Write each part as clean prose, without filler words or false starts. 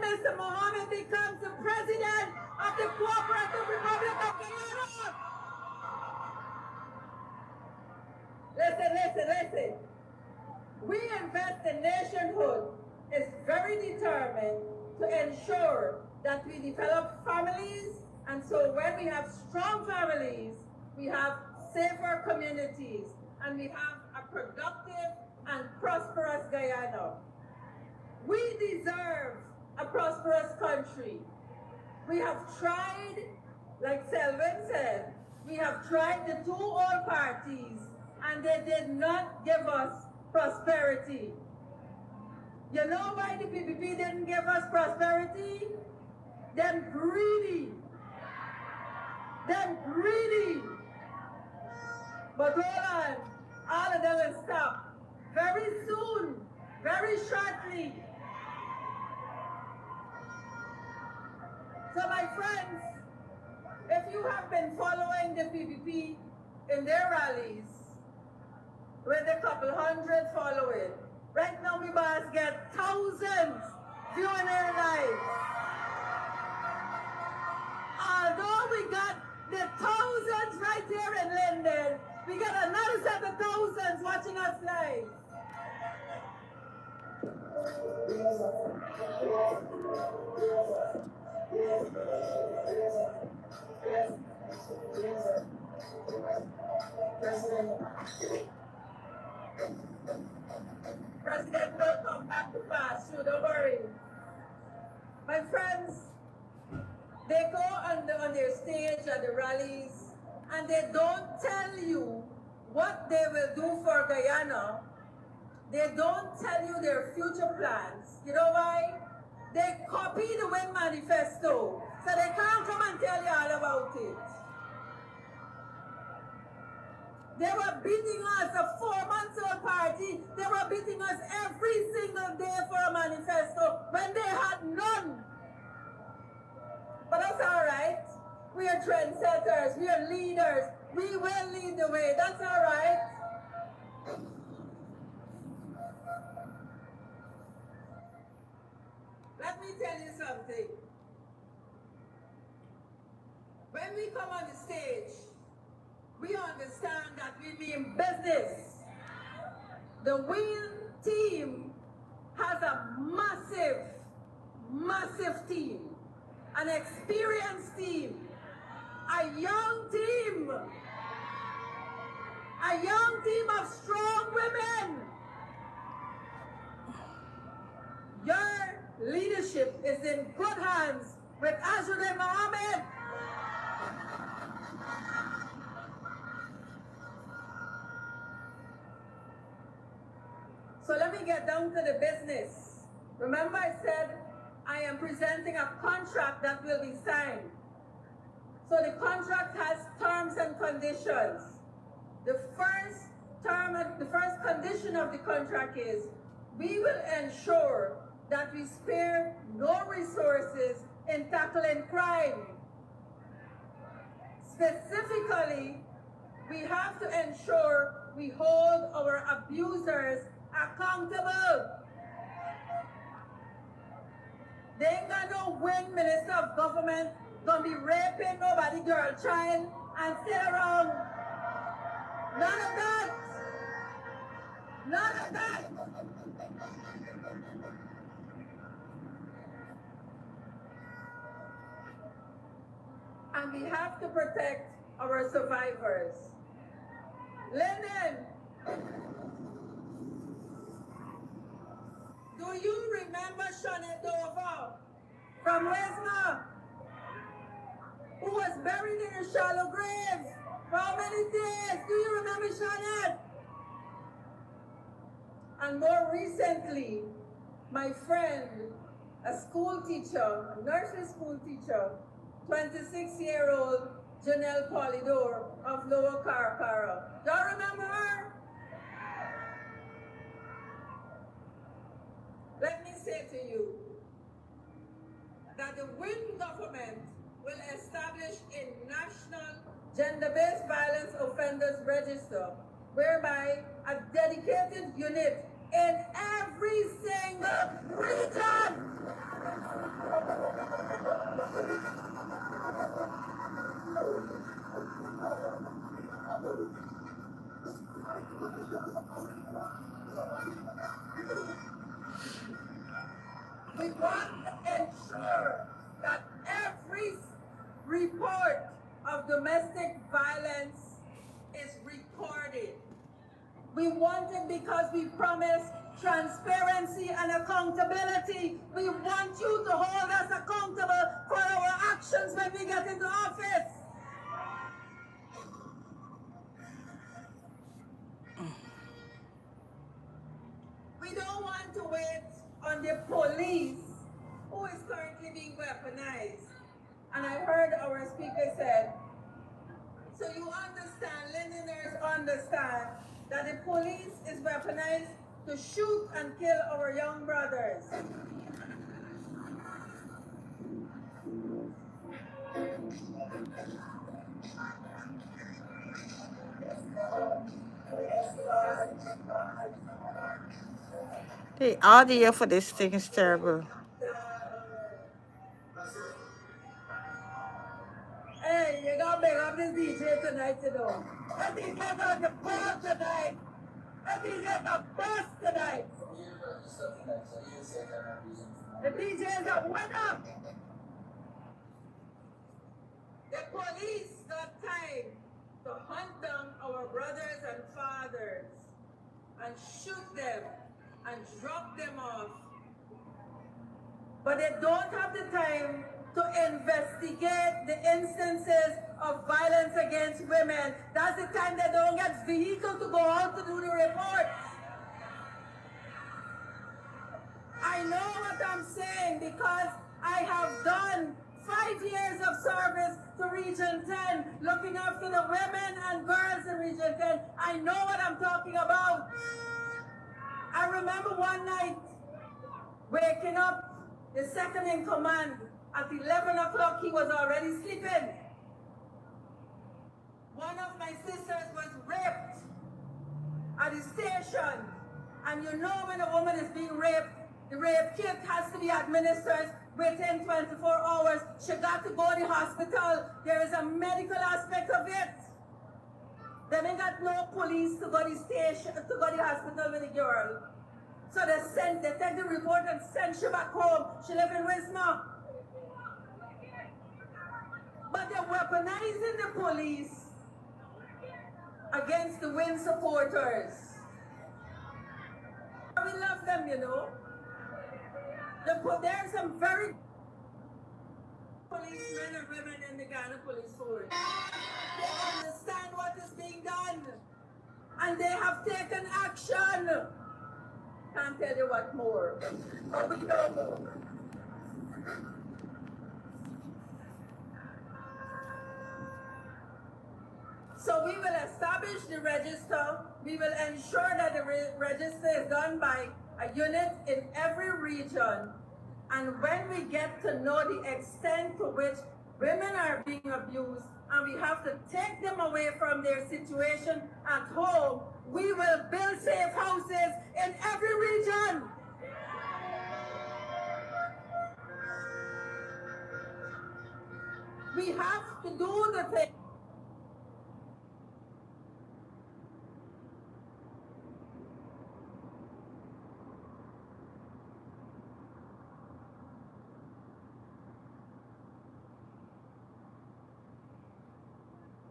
Mr. Mohammed becomes the president of the Cooperative Republic of Guyana. Listen. We Invest in Nationhood is very determined to ensure that we develop families, and so when we have strong families, we have safer communities, and we have a productive and prosperous Guyana. We deserve a prosperous country. We have tried, like Selvin said, we have tried the two old parties, and they did not give us prosperity. You know why the PPP didn't give us prosperity? Them greedy. But hold on, all of them will stop very soon, very shortly. So my friends, if you have been following the PPP in their rallies, with a couple hundred following, right now we must get thousands viewing their lives. Although we got the thousands right here in Linden, we got another set of thousands watching us live. President will come back to pass through, don't worry. My friends, they go on their stage at the rallies and they don't tell you what they will do for Guyana. They don't tell you their future plans. You know why? They copy the Win Manifesto, so they can't come and tell you all about it. They were beating us, a 4-month-old party. They were beating us every single day for a manifesto when they had none. But that's all right. We are trendsetters. We are leaders. We will lead the way. That's all right. Let me tell you something. When we come on the stage, we understand that we mean business. The Win team has a massive team, an experienced team, a young team of strong women. Your leadership is in good hands with Azure Mohammed. So let me get down to the business. Remember I said I am presenting a contract that will be signed. So the contract has terms and conditions. The first condition of the contract is we will ensure that we spare no resources in tackling crime. Specifically, we have to ensure we hold our abusers accountable. They ain't got no Win Minister of Government gonna be raping nobody girl child and sit around. None of that. None of that. And we have to protect our survivors. Lennon, do you remember Shanet Dover from Westmore, who was buried in a shallow grave for how many days? Do you remember Shanet? And more recently, my friend, a school teacher, a nursery school teacher, 26-year-old Janelle Polidor of Lower Caracara. Y'all remember her? Let me say to you that the Win government will establish a national gender-based violence offenders register, whereby a dedicated unit in every single region We want to ensure that every report of domestic violence is recorded. We want it because we promise transparency and accountability. We want you to hold us accountable for our actions when we get into office. We don't want to wait on the police, who is currently being weaponized. And I heard our speaker said, so you understand, Londoners understand, that the police is weaponized to shoot and kill our young brothers. The audio for this thing is terrible. Hey, you gotta make up this DJ tonight, you know. That DJ's on the ball tonight. That DJ's on bus tonight. The DJ's a winner. The police got time to hunt down our brothers and fathers and shoot them and drop them off. But they don't have the time to investigate the instances of violence against women. That's the time they don't get vehicle to go out to do the report. I know what I'm saying because I have done 5 years of service to Region 10, looking after the women and girls in Region 10. I know what I'm talking about. I remember one night waking up, the second in command, at 11 o'clock, he was already sleeping. One of my sisters was raped at the station. And you know when a woman is being raped, the rape kit has to be administered within 24 hours. She got to go to the hospital. There is a medical aspect of it. Then they got no police to go to the station, to go to the hospital with the girl. So they take the report and send she back home. She live in Wisma. But they're weaponizing the police against the WIN supporters. We love them, you know. There are some very policemen and women in the Ghana police force. They understand what is being done. And they have taken action. Can't tell you what more. But we know. So we will establish the register. We will ensure that the register is done by a unit in every region. And when we get to know the extent to which women are being abused and we have to take them away from their situation at home, we will build safe houses in every region. We have to do the thing.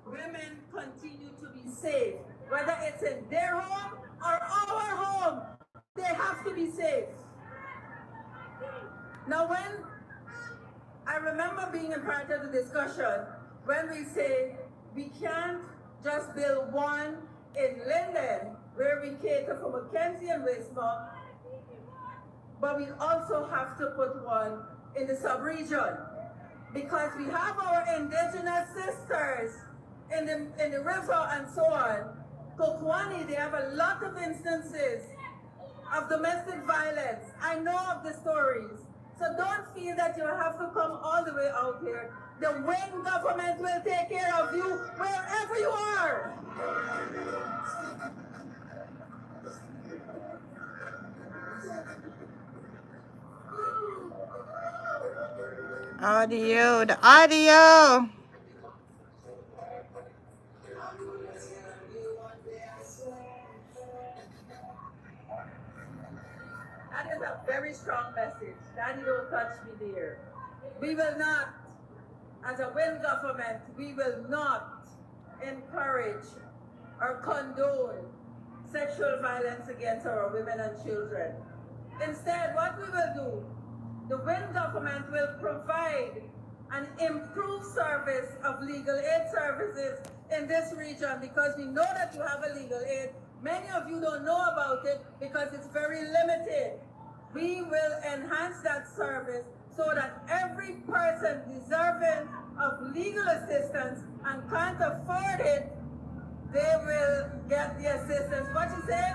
Women continue to be safe, whether it's in their home or our home, they have to be safe. Now when I remember being a part of the discussion, when we say we can't just build one in Linden, where we cater for Mackenzie and Wisma, but we also have to put one in the sub-region, because we have our indigenous sisters in the river and so on. Kokwani, they have a lot of instances of domestic violence. I know of the stories. So don't feel that you have to come all the way out here. The WIN government will take care of you wherever you are. Audio, the audio. very strong message. Daddy, don't touch me there. We will not, as a WIN government, we will not encourage or condone sexual violence against our women and children. Instead, what we will do, the WIN government will provide an improved service of legal aid services in this region, because we know that you have a legal aid. Many of you don't know about it because it's very limited. We will enhance that service so that every person deserving of legal assistance and can't afford it, they will get the assistance. What you say?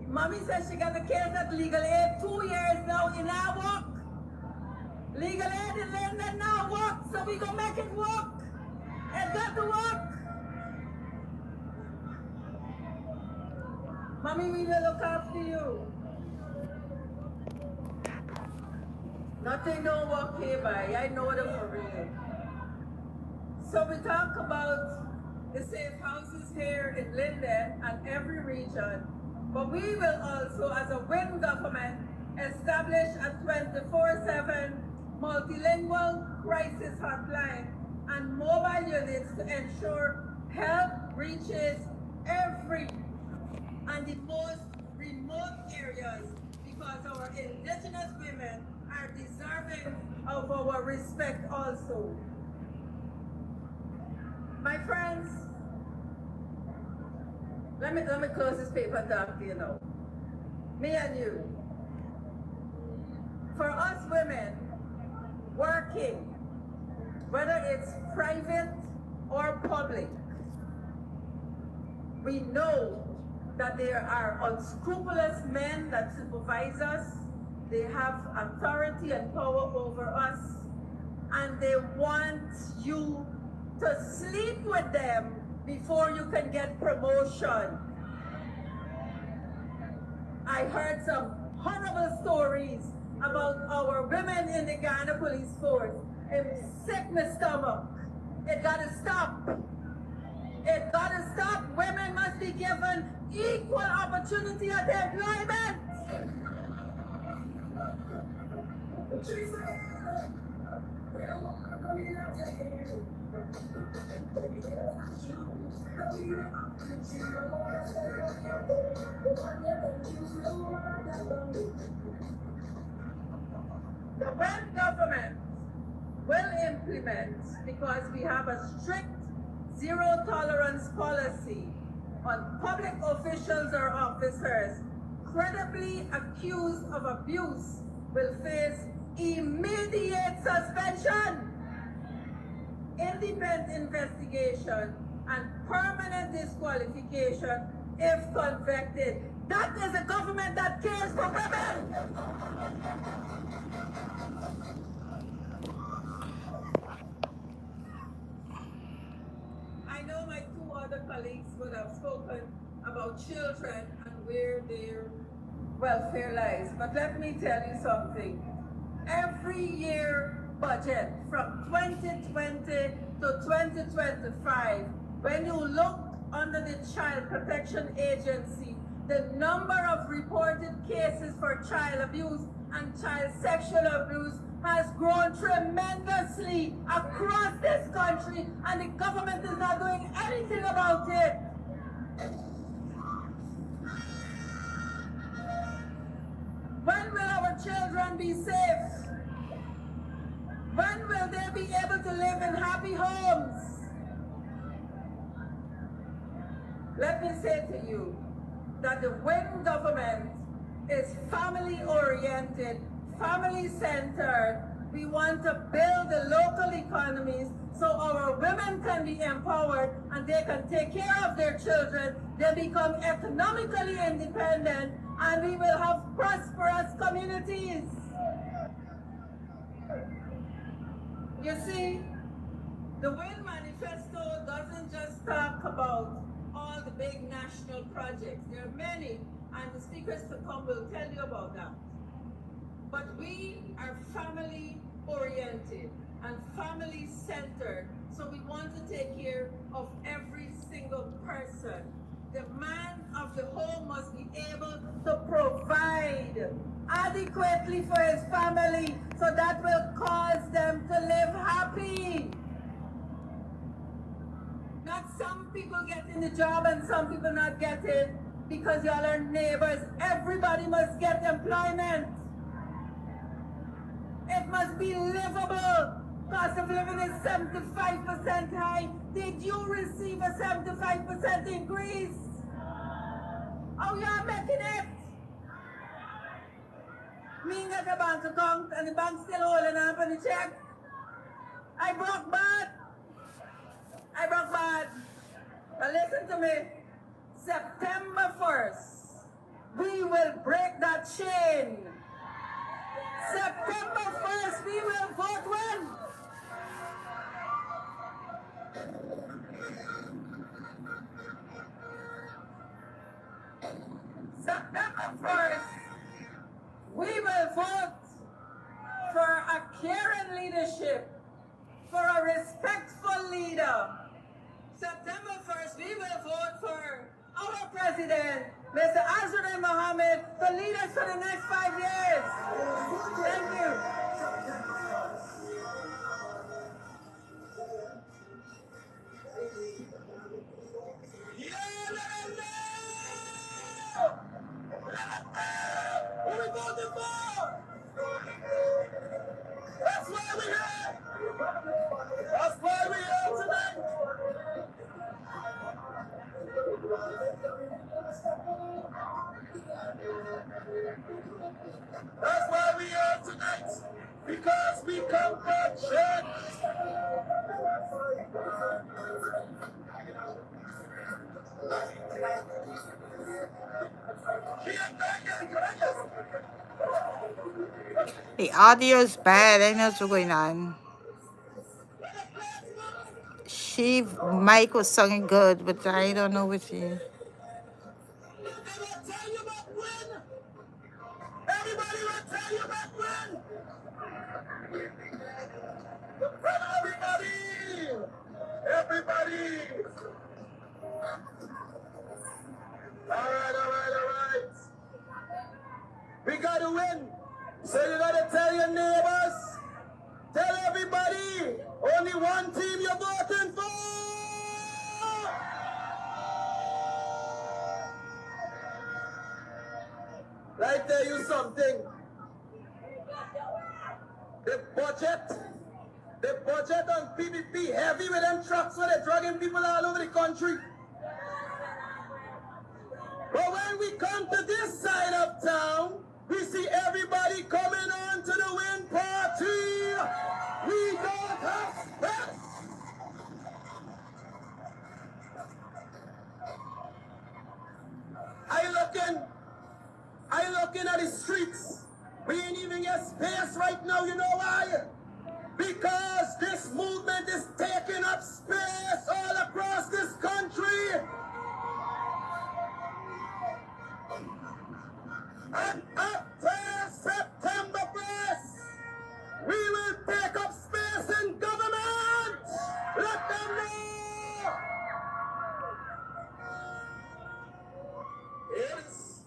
Mommy says she got the case at legal aid 2 years now in our work. Legal aid in London now work, so we gonna make it work. It got to work. Mommy, we will look after you. Nothing don't work here by. I know them for real. So we talk about the safe houses here in Linden and every region, but we will also, as a WIN government, establish a 24/7 multilingual crisis hotline and mobile units to ensure help reaches every and the most remote areas, because our indigenous women are deserving of our respect also. My friends, let me close this paper talk to you now. Me and you. For us women working, whether it's private or public, we know that there are unscrupulous men that supervise us. They have authority and power over us, and they want you to sleep with them before you can get promotion. I heard some horrible stories about our women in the Ghana police force. It sick my stomach. It gotta stop. It gotta stop. Women must be given equal opportunity at employment. The WIN government will implement, because we have a strict zero tolerance policy on public officials or officers credibly accused of abuse will face immediate suspension, independent investigation, and permanent disqualification if convicted. That is a government that cares for women. I know my two other colleagues would have spoken about children and where their welfare lies, but let me tell you something. Every year budget from 2020 to 2025, when you look under the Child Protection Agency, the number of reported cases for child abuse and child sexual abuse has grown tremendously across this country, and the government is not doing anything about it. When will our children be safe? When will they be able to live in happy homes? Let me say to you that the WIN government is family-oriented, family-centered. We want to build the local economies so our women can be empowered and they can take care of their children. They become economically independent, and we will have prosperous communities. You see, the WIN manifesto doesn't just talk about all the big national projects. There are many, and the speakers to come will tell you about that. But we are family-oriented and family-centered, so we want to take care of every single person. The man of the home must be able to provide adequately for his family, so that will cause them to live happy. Not some people getting the job and some people not getting because y'all are neighbors. Everybody must get employment. It must be livable. Cost of living is 75% high. Did you receive a 75% increase? Oh, you're making it. Me got a bank account and the bank still holding up on the check. I broke bad. But listen to me. September 1st, we will break that chain. September 1st, we will vote when? September 1st, we will vote for a caring leadership, for a respectful leader. September 1st, we will vote for our president, Mr. Azrael Mohammed, to lead us for the next 5 years. Thank you. Who we voting for? That's why we're here. That's why we're here tonight. That's why we're here tonight. Because we come for change. The audio is bad. I know what's going on. She mic was sounding good, but I don't know what she. Everybody will tell you about when. Everybody. All right. We got to win. So you got to tell your neighbors, tell everybody, only one team you're voting for. Let me tell you something. The budget on PPP heavy with them trucks where they're dragging people all over the country. But when we come to this side of town, we see everybody coming on to the win party. We don't have space. I looking at the streets. We ain't even get space right now. You know why? Because this movement is taking up space all across this country. And after September 1st, we will take up space in government. Let them know. Yes,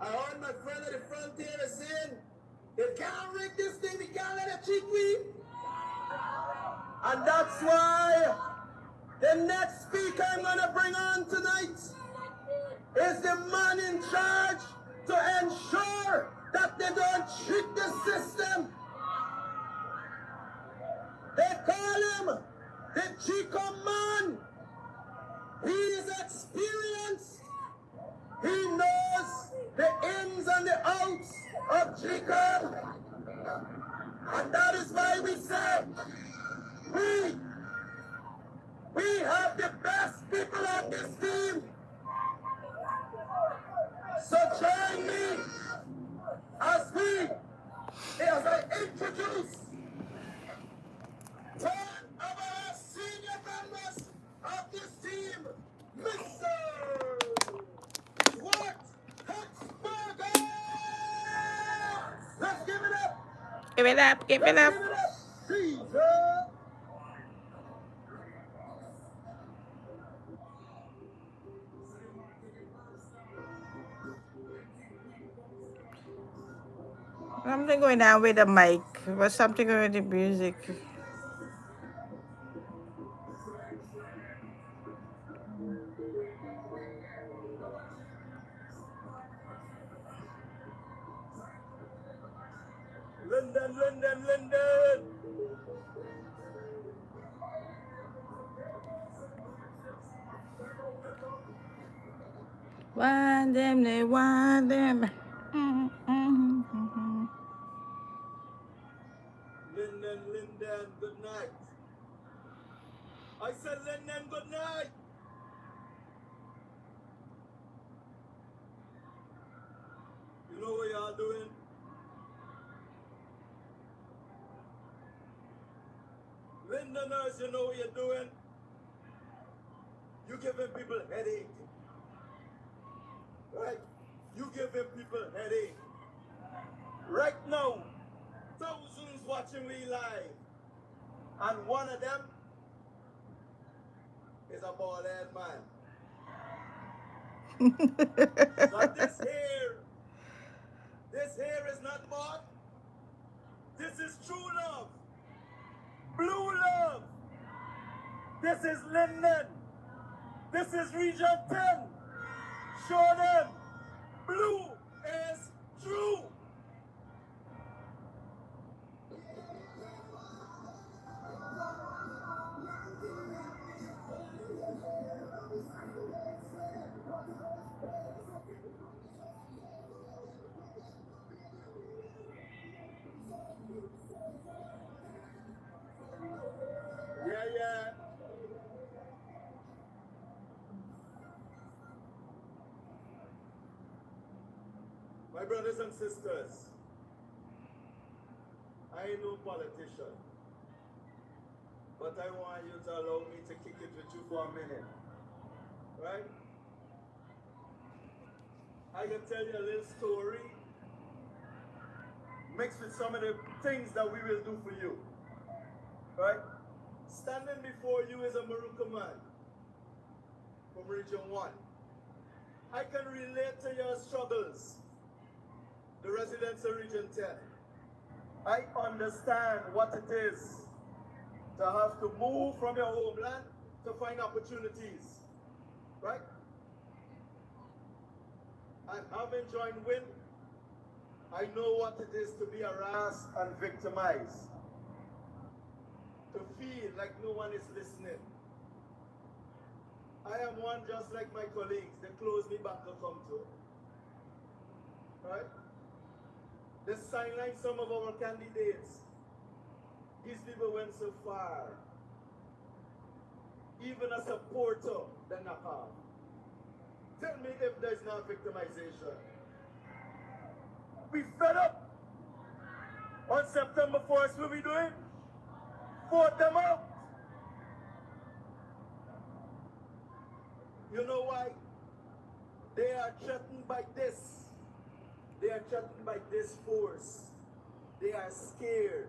I heard my friend at the frontier saying, they can't rig this thing, they can't let it cheat me. And that's why the next speaker I'm going to bring on tonight is the man in charge to ensure that they don't cheat the system. They call him the Chico man. He is experienced. He knows the ins and the outs of Chico. And that is why we say, we have the best people on this team. So join me as I introduce one of our senior members of this team, Mr. Swart Hexberger. Let's give it up. Give it up. Give it up. Caesar. Something going on with the mic. Was something going with the music? London, London, London. Want them, they want them. London, London, good night. I said London, good night. You know what y'all doing? Londoners, you know what you're doing? You giving people headache. Right? You giving people headache. Right now, thousands watching me live. And one of them is a bald-headed man. So this here is not bought. This is true love. Blue love. This is Linden. This is Region 10. Show them. Blue is true. Yeah, yeah. My brothers and sisters, I ain't no politician, but I want you to allow me to kick it with you for a minute, right? I can tell you a little story mixed with some of the things that we will do for you, right? Standing before you is a Maruka man from Region 1. I can relate to your struggles, the residents of Region 10. I understand what it is to have to move from your homeland to find opportunities, right? And having joined WIN, I know what it is to be harassed and victimized, to feel like no one is listening. I am one just like my colleagues. They close me back to come to, right? They sideline some of our candidates. These people went so far. Even a supporter, they knock off. Tell me if there's not victimization. We fed up. On September 1st, what we doing? Vote them out. You know why? They are threatened by this. They are threatened by this force. They are scared.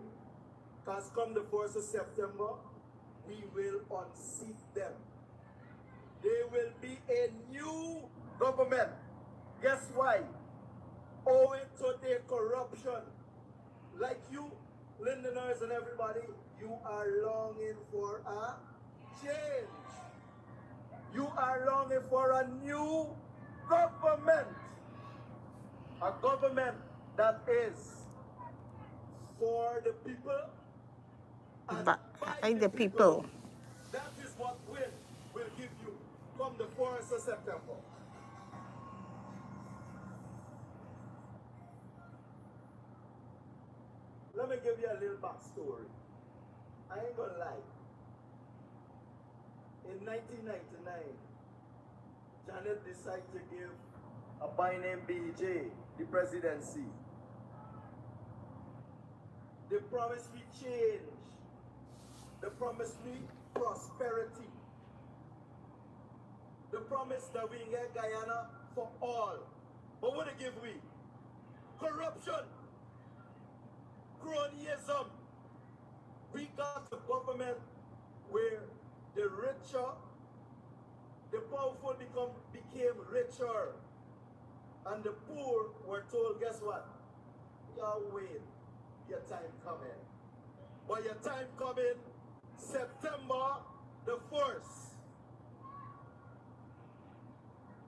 Because come the 1st of September, we will unseat them. There will be a new government. Guess why? Owing to their corruption. Like you, Londoners and everybody, you are longing for a change. You are longing for a new government. A government that is for the people and By by the people. That is what WIN will give you come the 4th of September. Let me give you a little backstory. I ain't gonna lie. In 1999, Janet decided to give a boy named BJ the presidency. They promised me change. They promised me prosperity. They promised that we get Guyana for all. But what they give we? Corruption. Cronyism. We got a government where the richer, the powerful became richer. And the poor were told, guess what? Y'all wait. Your time coming. But your time coming September the 1st.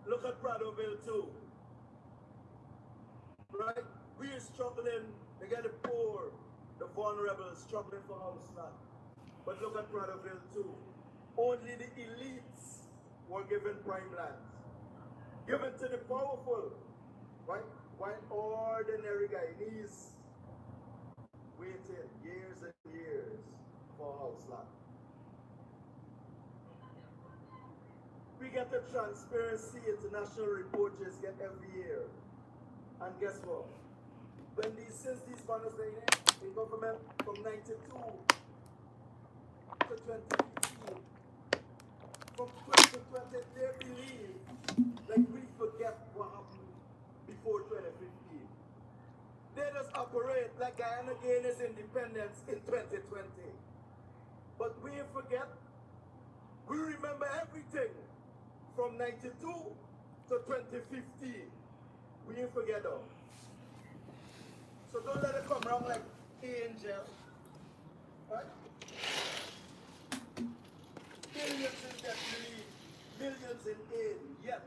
Look at Pradoville too. Right? We are struggling. They get the poor, the vulnerable, struggling for house land. But look at Pradoville too. Only the elites were given prime lands. Given to the powerful. Right? While ordinary Guyanese waiting years and years for house land. We get the Transparency International report just get every year. And guess what? Since these banners are in government from 92 to 2015, from 2020, they believe like we forget what happened before 2015. They just operate like Guyana gained its independence in 2020. But we forget, we remember everything from 92 to 2015. We ain't forget them. So don't let it come around like angel. Right? Billions in debt relief, millions in aid, yet